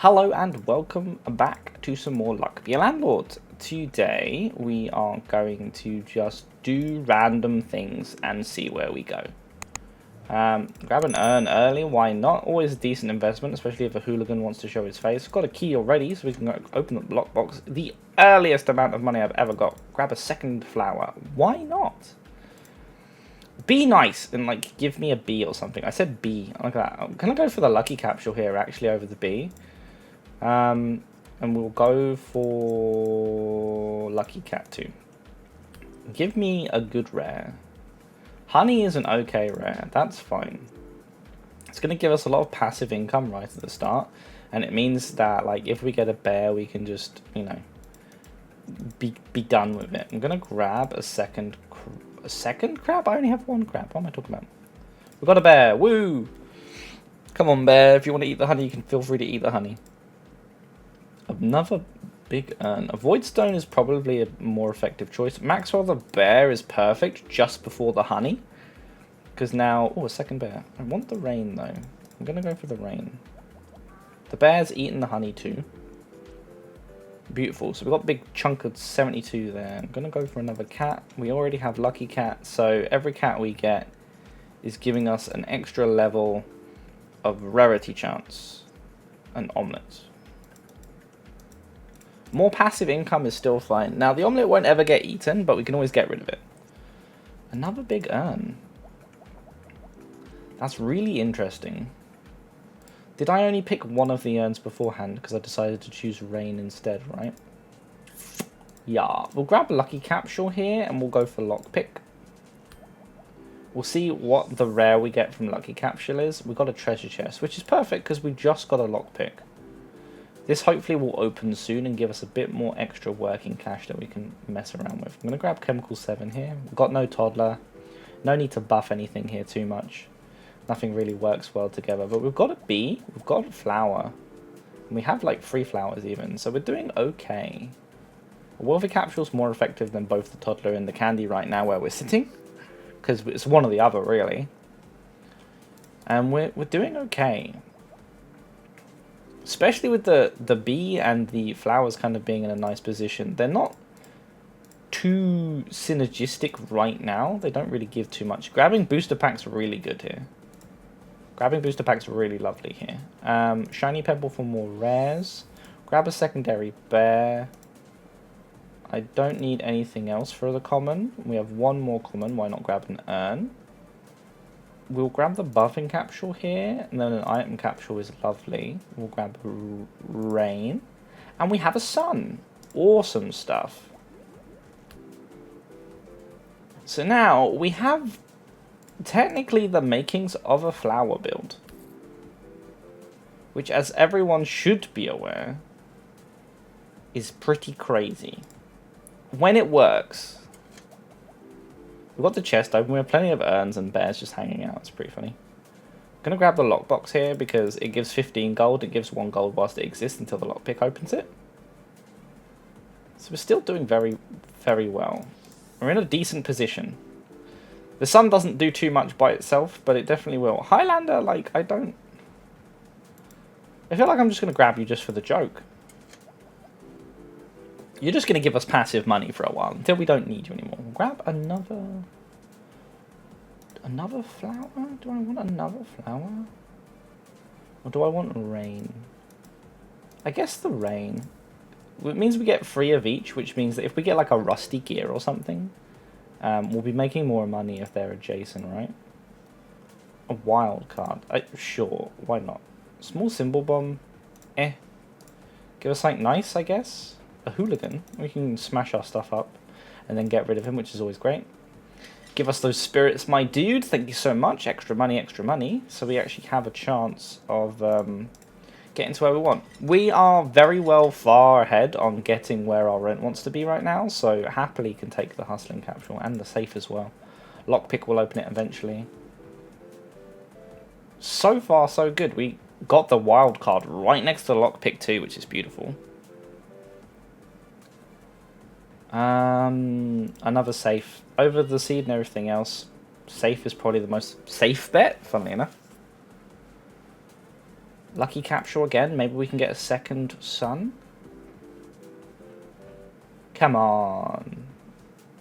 Hello and welcome back to some more Luck Be a Landlord. Today we are going to just do random things and see where we go. Grab an urn early, why not? Always a decent investment, especially if a hooligan wants to show his face. Got a key already, so we can open up the lockbox. The earliest amount of money I've ever got. Grab a second flower, why not? Be nice and like give me a B or something. I said B. Look at that. I'm gonna go for the lucky capsule here actually over the B. And we'll go for lucky cat too. Give me a good rare. Honey is an okay rare. That's fine. It's gonna give us a lot of passive income right at the start, and it means that like if we get a bear, we can just be done with it. I'm gonna grab a second crab? I only have one crab. What am I talking about? We've got a bear. Woo! Come on, bear. If you want to eat the honey, you can feel free to eat the honey. Another big urn. A void stone is probably a more effective choice. Maxwell the bear is perfect just before the honey. Because now... Oh, a second bear. I want the rain, though. I'm going to go for the rain. The bear's eating the honey, too. Beautiful. So we've got a big chunk of 72 there. I'm going to go for another cat. We already have lucky cat. So every cat we get is giving us an extra level of rarity chance. An omelette. More passive income is still fine. Now, the omelette won't ever get eaten, but we can always get rid of it. Another big urn. That's really interesting. Did I only pick one of the urns beforehand because I decided to choose rain instead, right? Yeah. We'll grab a lucky capsule here and we'll go for lockpick. We'll see what the rare we get from lucky capsule is. We've got a treasure chest, which is perfect because we just got a lockpick. This hopefully will open soon and give us a bit more extra working cash that we can mess around with. I'm going to grab Chemical 7 here. We've got no toddler. No need to buff anything here too much. Nothing really works well together. But we've got a bee. We've got a flower. And we have like 3 flowers even. So we're doing okay. A Wolfie capsule is more effective than both the toddler and the candy right now where we're sitting. Because it's one or the other really. And we're doing okay. Especially with the bee and the flowers kind of being in a nice position. They're not too synergistic right now. They don't really give too much. Grabbing booster packs are really good here. Grabbing booster packs are really lovely here. Shiny pebble for more rares. Grab a secondary bear. I don't need anything else for the common. We have one more common. Why not grab an urn? We'll grab the buffing capsule here, and then an item capsule is lovely. We'll grab rain, and we have a sun. Awesome stuff. So now we have technically the makings of a flower build, which, as everyone should be aware, is pretty crazy. When it works... We've got the chest open. We have plenty of urns and bears just hanging out. It's pretty funny. I'm going to grab the lockbox here because it gives 15 gold. It gives 1 gold whilst it exists until the lockpick opens it. So we're still doing very, very well. We're in a decent position. The sun doesn't do too much by itself, but it definitely will. Highlander, like, I feel like I'm just going to grab you just for the joke. You're just going to give us passive money for a while until we don't need you anymore. We'll grab another flower? Do I want another flower? Or do I want rain? I guess the rain. It means we get 3 of each, which means that if we get like a rusty gear or something, we'll be making more money if they're adjacent, right? A wild card. Sure, why not? Small symbol bomb. Give us something nice, I guess. A hooligan. We can smash our stuff up and then get rid of him, which is always great. Give us those spirits, my dude. Thank you so much. Extra money. So we actually have a chance of getting to where we want. We are very well far ahead on getting where our rent wants to be right now, so happily can take the hustling capsule and the safe as well. Lockpick will open it eventually. So far, so good. We got the wild card right next to the lockpick too, which is beautiful. Another safe. Over the seed and everything else, safe is probably the most safe bet, funnily enough. Lucky capsule again. Maybe we can get a second sun. Come on.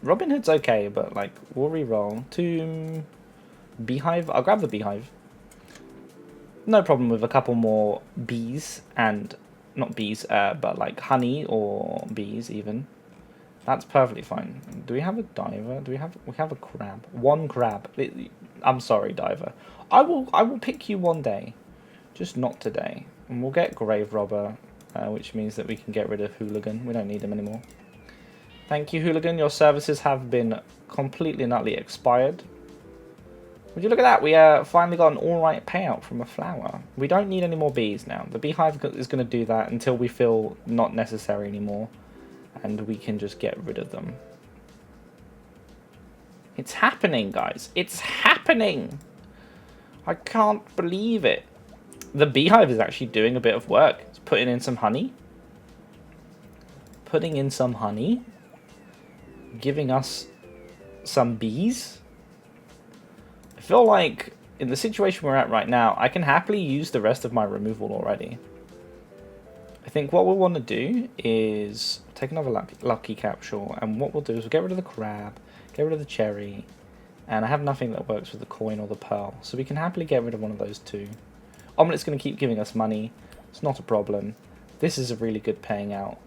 Robin Hood's okay, but like, we'll re-roll. Tomb. Beehive. I'll grab the beehive. No problem with a couple more bees and... Not bees, but like honey or bees even. That's perfectly fine. Do we have a diver? We have a crab. One crab. I'm sorry, diver. I will pick you one day. Just not today. And we'll get grave robber, which means that we can get rid of hooligan. We don't need him anymore. Thank you, hooligan. Your services have been completely and utterly expired. Would you look at that? We finally got an alright payout from a flower. We don't need any more bees now. The beehive is going to do that until we feel not necessary anymore. And we can just get rid of them. It's happening, guys. It's happening! I can't believe it. The beehive is actually doing a bit of work. It's putting in some honey. Putting in some honey. Giving us some bees. I feel like in the situation we're at right now, I can happily use the rest of my removal already. I think what we'll want to do is take another lucky capsule, and what we'll do is we'll get rid of the crab, get rid of the cherry, and I have nothing that works with the coin or the pearl, so we can happily get rid of one of those two. Omelet's going to keep giving us money. It's not a problem. This is a really good paying out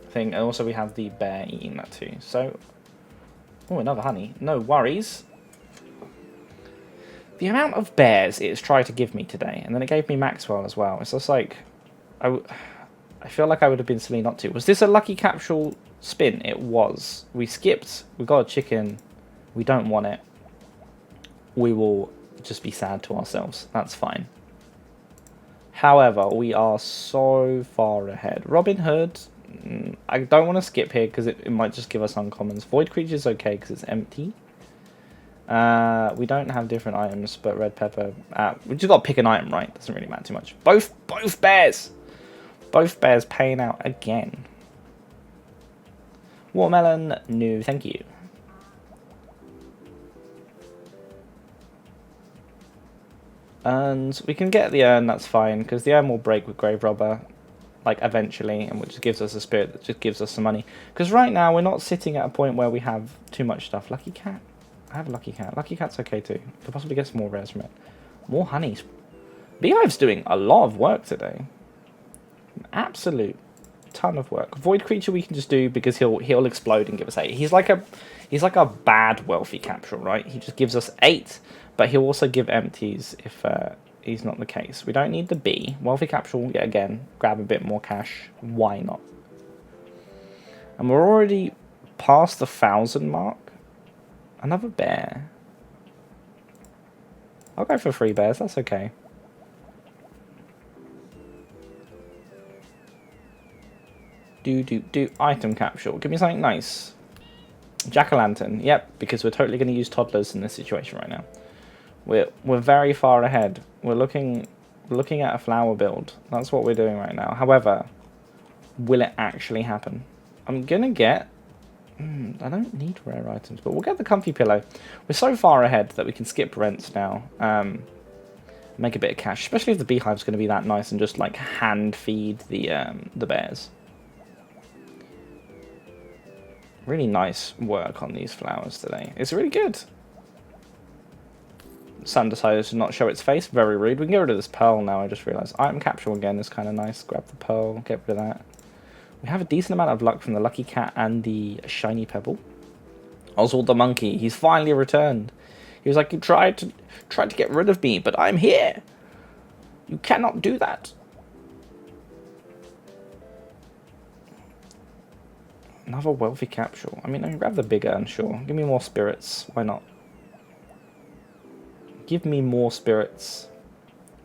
thing, and also we have the bear eating that too. So, oh, another honey. No worries. The amount of bears it's tried to give me today, and then it gave me Maxwell as well. It's just like, I feel like I would have been silly not to. Was this a lucky capsule spin? It was. We skipped. We got a chicken. We don't want it. We will just be sad to ourselves. That's fine. However, we are so far ahead. Robin Hood. I don't want to skip here because it might just give us uncommons. Void Creature is okay because it's empty. We don't have different items, but red pepper. We just got to pick an item, right? Doesn't really matter too much. Both bears. Both bears paying out again. Watermelon, no, thank you. And we can get the urn, that's fine, because the urn will break with grave robber, like eventually, and which gives us a spirit that just gives us some money. Because right now we're not sitting at a point where we have too much stuff. Lucky cat. I have a lucky cat. Lucky cat's okay too. Could possibly get some more rares from it. More honeys. Beehive's doing a lot of work today. An absolute ton of work. Void creature we can just do because he'll explode and give us 8. He's like a bad wealthy capsule, right? He just gives us 8, but he'll also give empties if he's not the case. We don't need the bee. Wealthy capsule yet again. Grab a bit more cash. Why not? And we're already past the 1,000 mark. Another bear. I'll go for 3 bears, that's okay. Do item capsule. Give me something nice. Jack-o'-lantern. Yep, because we're totally going to use toddlers in this situation right now. We're very far ahead. We're looking at a flower build. That's what we're doing right now. However, will it actually happen? I'm gonna get. I don't need rare items, but we'll get the comfy pillow. We're so far ahead that we can skip rents now. Make a bit of cash, especially if the beehive's going to be that nice and just like hand feed the bears. Really nice work on these flowers today. It's really good. Sun decided to not show its face. Very rude. We can get rid of this pearl now. I just realised. Item capsule again is kind of nice. Grab the pearl. Get rid of that. We have a decent amount of luck from the lucky cat and the shiny pebble. Oswald the monkey. He's finally returned. He was like, you tried to get rid of me, but I'm here. You cannot do that. Another wealthy capsule. I mean, I can grab the bigger and sure. Give me more spirits. Why not? Give me more spirits.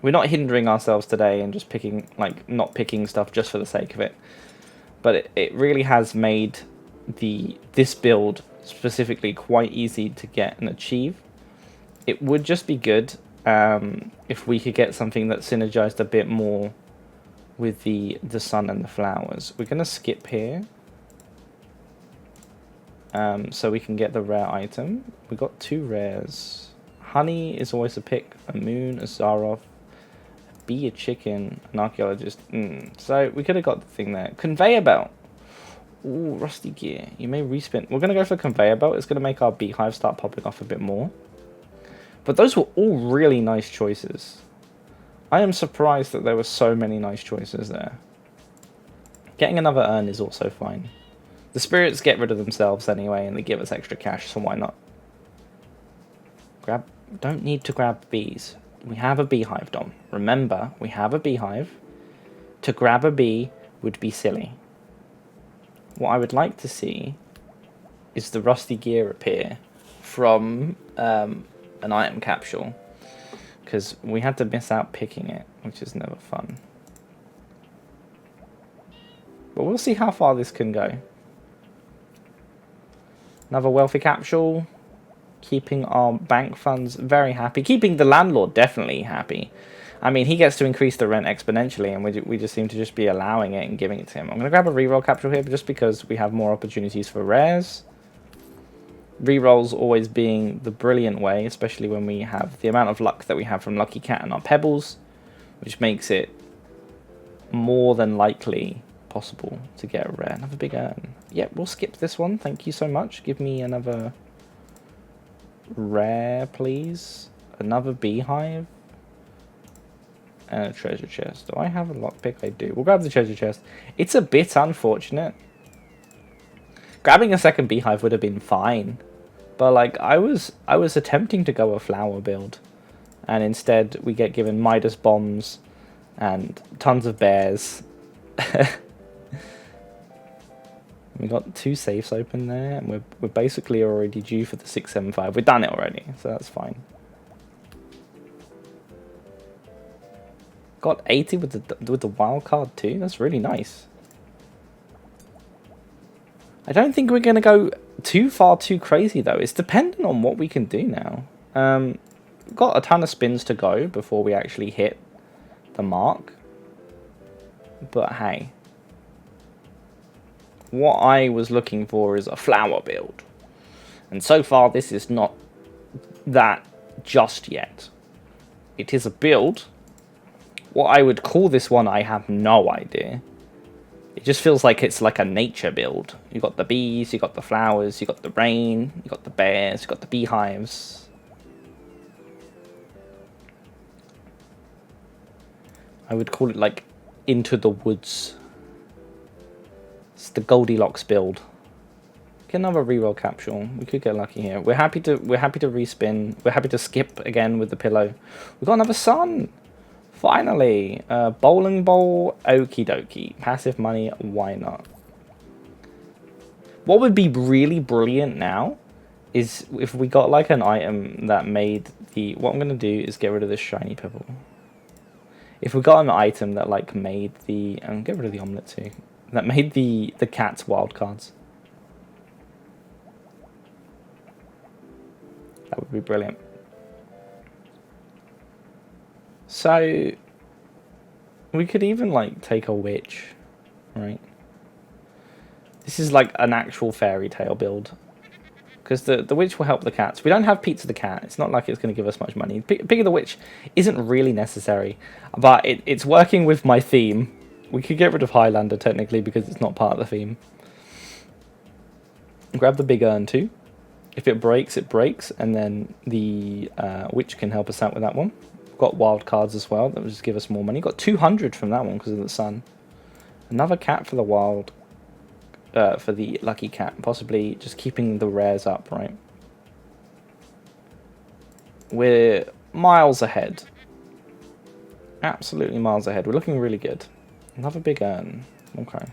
We're not hindering ourselves today and just picking, like, not picking stuff just for the sake of it. But it really has made this build specifically quite easy to get and achieve. It would just be good if we could get something that synergized a bit more with the sun and the flowers. We're going to skip here. So we can get the rare item. We got 2 rares. Honey is always a pick. A moon, a Zaroff, be a chicken, an archaeologist. So we could have got the thing there. Conveyor belt. Ooh, rusty gear. You may respin. We're going to go for conveyor belt. It's going to make our beehive start popping off a bit more. But those were all really nice choices. I am surprised that there were so many nice choices there. Getting another urn is also fine. The spirits get rid of themselves anyway, and they give us extra cash, so why not? Don't need to grab bees. We have a beehive, Dom. Remember, we have a beehive. To grab a bee would be silly. What I would like to see is the rusty gear appear from an item capsule, because we had to miss out picking it, which is never fun. But we'll see how far this can go. Another wealthy capsule, keeping our bank funds very happy, keeping the landlord definitely happy. I mean, he gets to increase the rent exponentially, and we just seem to just be allowing it and giving it to him. I'm going to grab a reroll capsule here, just because we have more opportunities for rares. Rerolls always being the brilliant way, especially when we have the amount of luck that we have from Lucky Cat and our pebbles, which makes it more than likely possible to get a rare. Another big urn. Yep, we'll skip this one. Thank you so much. Give me another rare, please. Another beehive. And a treasure chest. Do I have a lockpick? I do. We'll grab the treasure chest. It's a bit unfortunate. Grabbing a second beehive would have been fine. But like I was attempting to go a flower build. And instead we get given Midas bombs and tons of bears. We got 2 safes open there, and we're basically already due for the 675. We've done it already, so that's fine. Got 80 with the wild card too. That's really nice. I don't think we're gonna go too far too crazy though. It's dependent on what we can do now. Got a ton of spins to go before we actually hit the mark. But hey. What I was looking for is a flower build. And so far this is not that just yet. It is a build. What I would call this one, I have no idea. It just feels like it's like a nature build. You got the bees, you got the flowers, you got the rain, you got the bears, you got the beehives. I would call it like Into the Woods. It's the Goldilocks build. Get another reroll capsule. We could get lucky here. We're happy to respin. We're happy to skip again with the pillow. We got another sun. Finally, bowling ball. Okie dokie. Passive money. Why not? What would be really brilliant now is if we got like an item that made the. What I'm gonna do is get rid of this shiny pebble. If we got an item that like made the and get rid of the omelet too. That made the cat's wildcards. That would be brilliant. So we could even like take a witch, right? This is like an actual fairy tale build. Because the witch will help the cats. We don't have Pizza the Cat. It's not like it's going to give us much money. Pig of the Witch isn't really necessary. But it's working with my theme. We could get rid of Highlander, technically, because it's not part of the theme. Grab the big urn, too. If it breaks, it breaks. And then the witch can help us out with that one. We've got wild cards as well. That will just give us more money. Got 200 from that one because of the sun. Another cat for the wild... for the lucky cat. Possibly just keeping the rares up, right? We're miles ahead. Absolutely miles ahead. We're looking really good. Another big urn. Okay.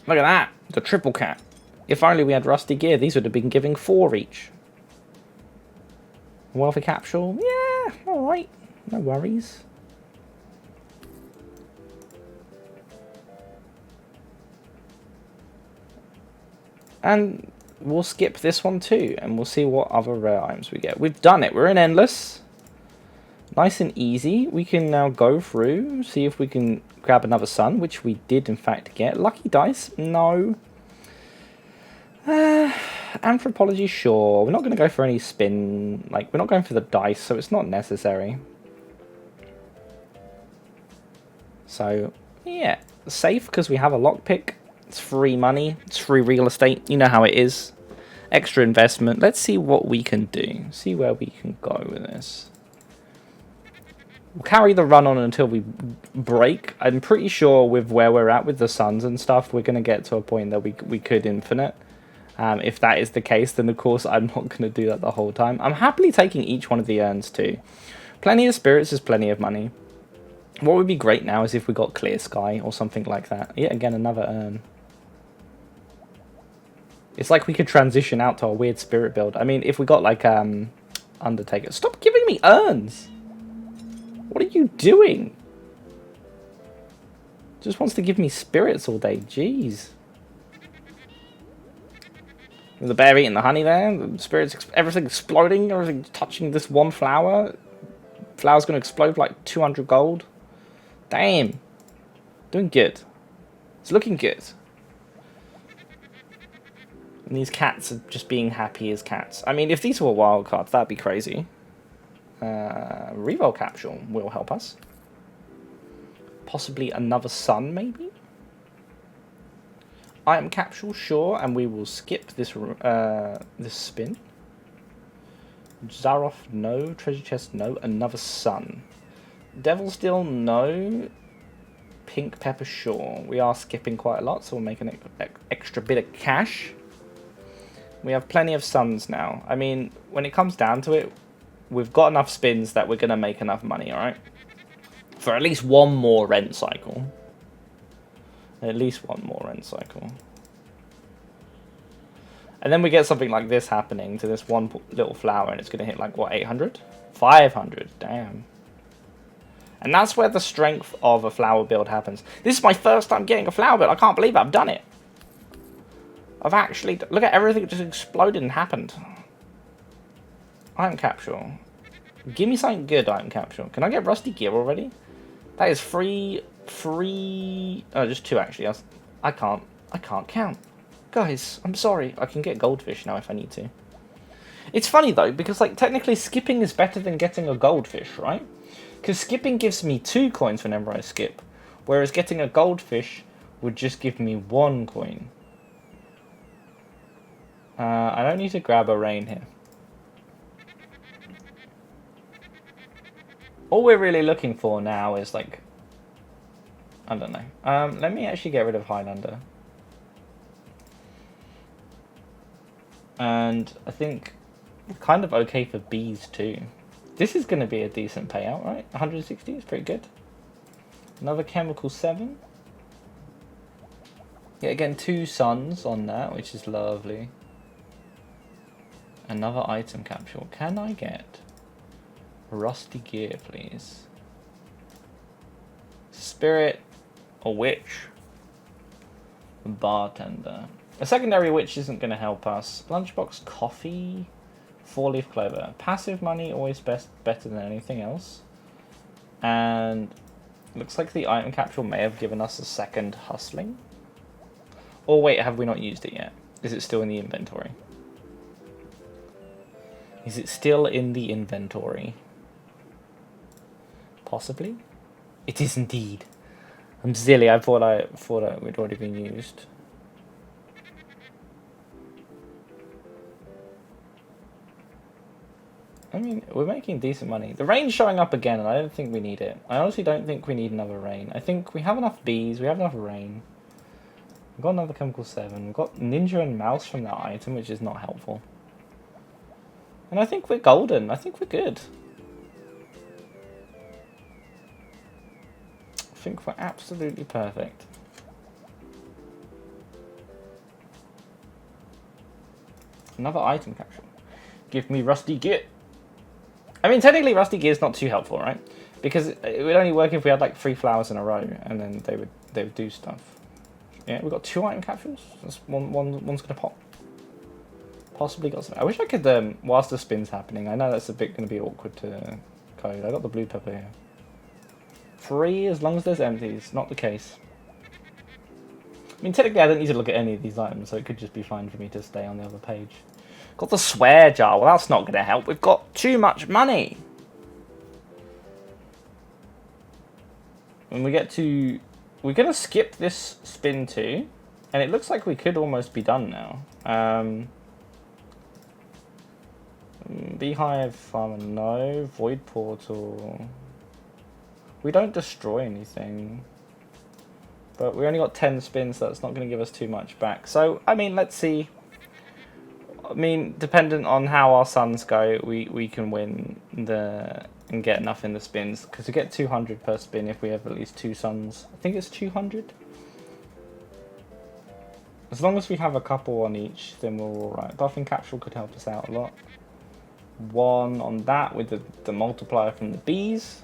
Look at that! The triple cat. If only we had rusty gear, these would have been giving 4 each. Wealthy capsule? Yeah, alright. No worries. And we'll skip this one too, and we'll see what other rare items we get. We've done it. We're in Endless. Nice and easy. We can now go through, see if we can grab another sun, which we did in fact get. Lucky dice? No. Anthropology? Sure. We're not going to go for any spin. Like, we're not going for the dice, so it's not necessary. So, yeah, safe because we have a lockpick. It's free money. It's free real estate. You know how it is. Extra investment. Let's see what we can do. See where we can go with this. We'll carry the run on until we break. I'm pretty sure with where we're at with the SUNS and stuff, we're going to get to a point that we could infinite. If that is the case, then of course I'm not going to do that the whole time. I'm happily taking each one of the urns too. Plenty of spirits is plenty of money. What would be great now is if we got clear sky or something like that. Yet again, another urn. It's like we could transition out to a weird spirit build. I mean, if we got like Undertaker. Stop giving me urns! What are you doing? Just wants to give me spirits all day. Jeez. The bear eating the honey there. The spirits, everything exploding. Everything touching this one flower. Flower's going to explode for like 200 gold. Damn. Doing good. It's looking good. And these cats are just being happy as cats. I mean, if these were wild cards, that'd be crazy. Reroll capsule will help us. Possibly another sun, maybe? Item capsule, sure, and we will skip this this spin. Zaroff, no. Treasure chest, no. Another sun. Devil Steel, no. Pink pepper, sure. We are skipping quite a lot, so we'll make an extra bit of cash. We have plenty of suns now. I mean, when it comes down to it, we've got enough spins that we're going to make enough money, alright? For at least one more rent cycle. At least one more rent cycle. And then we get something like this happening to this one little flower, and it's going to hit like, what, 800? 500, damn. And that's where the strength of a flower build happens. This is my first time getting a flower build. I can't believe I've done it. I've actually... Look at everything just exploded and happened. Item capsule. Give me something good, item capsule. Can I get rusty gear already? That is free... Oh, just 2 actually. I can't count. Guys, I'm sorry. I can get goldfish now if I need to. It's funny though, because like technically skipping is better than getting a goldfish, right? Because skipping gives me 2 coins whenever I skip. Whereas getting a goldfish would just give me 1 coin. I don't need to grab a rain here. All we're really looking for now is like... I don't know. Let me actually get rid of Highlander. And I think kind of okay for bees too. This is going to be a decent payout, right? 160 is pretty good. Another chemical 7. Yeah, again, 2 suns on that, which is lovely. Another item capsule. Can I get rusty gear, please? Spirit or witch? Bartender. A secondary witch isn't going to help us. Lunchbox coffee. 4-leaf clover. Passive money always better than anything else. And looks like the item capsule may have given us a second hustling. Or wait, have we not used it yet? Is it still in the inventory? Is it still in the inventory? Possibly. It is indeed. I'm silly. I thought it would already been used. I mean, we're making decent money. The rain's showing up again, and I don't think we need it. I honestly don't think we need another rain. I think we have enough bees. We have enough rain. We've got another chemical 7. We've got ninja and mouse from that item, which is not helpful. And I think we're golden. I think we're good. I think we're absolutely perfect. Another item capsule. Give me rusty gear. I mean, technically rusty gear is not too helpful, right? Because it would only work if we had like 3 flowers in a row, and then they would do stuff. Yeah, we've got 2 item capsules. That's one's gonna pop. Possibly got some. I wish I could, whilst the spin's happening. I know that's a bit going to be awkward to code. I got the blue pepper here. 3 as long as there's empties. Not the case. I mean, technically I don't need to look at any of these items, so it could just be fine for me to stay on the other page. Got the swear jar. Well, that's not going to help. We've got too much money. And we get to... We're going to skip this spin too. And it looks like we could almost be done now. Beehive farmer, no. Void portal. We don't destroy anything. But we only got 10 spins, so that's not going to give us too much back. So, I mean, let's see. I mean, dependent on how our suns go, we can win and get enough in the spins. Because we get 200 per spin if we have at least 2 suns. I think it's 200. As long as we have a couple on each, then we're alright. Buffing capsule could help us out a lot. 1 on that with the multiplier from the bees.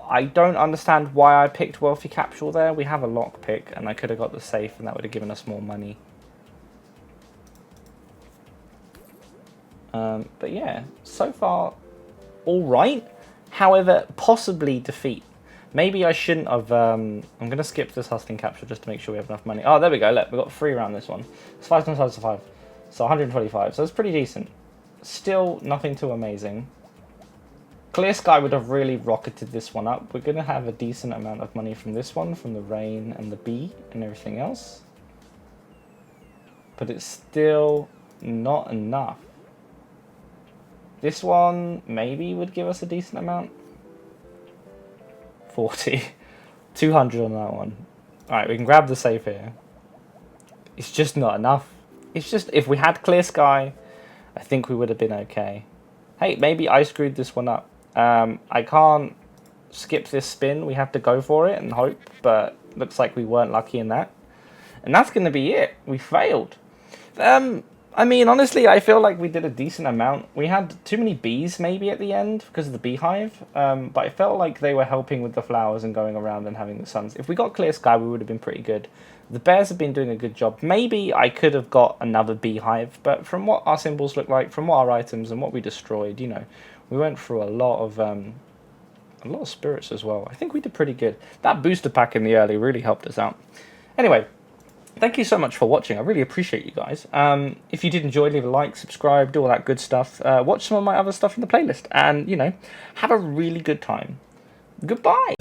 I don't understand why I picked Wealthy Capsule there. We have a lock pick, and I could have got the safe, and that would have given us more money. But yeah, so far, alright. However, possibly defeat. Maybe I shouldn't have... I'm going to skip this Hustling Capsule just to make sure we have enough money. Oh, there we go. Look, we got 3 around this one. It's 5 times 5 to 5. So 125. So it's pretty decent. Still nothing too amazing. Clear Sky would have really rocketed this one up. We're going to have a decent amount of money from this one, from the rain and the bee and everything else. But it's still not enough. This one maybe would give us a decent amount. 40. 200 on that one. Alright, we can grab the safe here. It's just not enough. It's just, if we had Clear Sky, I think we would have been okay. Hey, maybe I screwed this one up. I can't skip this spin. We have to go for it and hope, but looks like we weren't lucky in that. And that's going to be it. We failed. I mean, honestly, I feel like we did a decent amount. We had too many bees maybe at the end because of the beehive, but I felt like they were helping with the flowers and going around and having the suns. If we got Clear Sky, we would have been pretty good. The bears have been doing a good job. Maybe I could have got another beehive, but from what our symbols look like, from what our items and what we destroyed, you know, we went through a lot of spirits as well. I think we did pretty good. That booster pack in the early really helped us out. Anyway, thank you so much for watching. I really appreciate you guys. If you did enjoy, leave a like, subscribe, do all that good stuff. Watch some of my other stuff in the playlist. And, you know, have a really good time. Goodbye.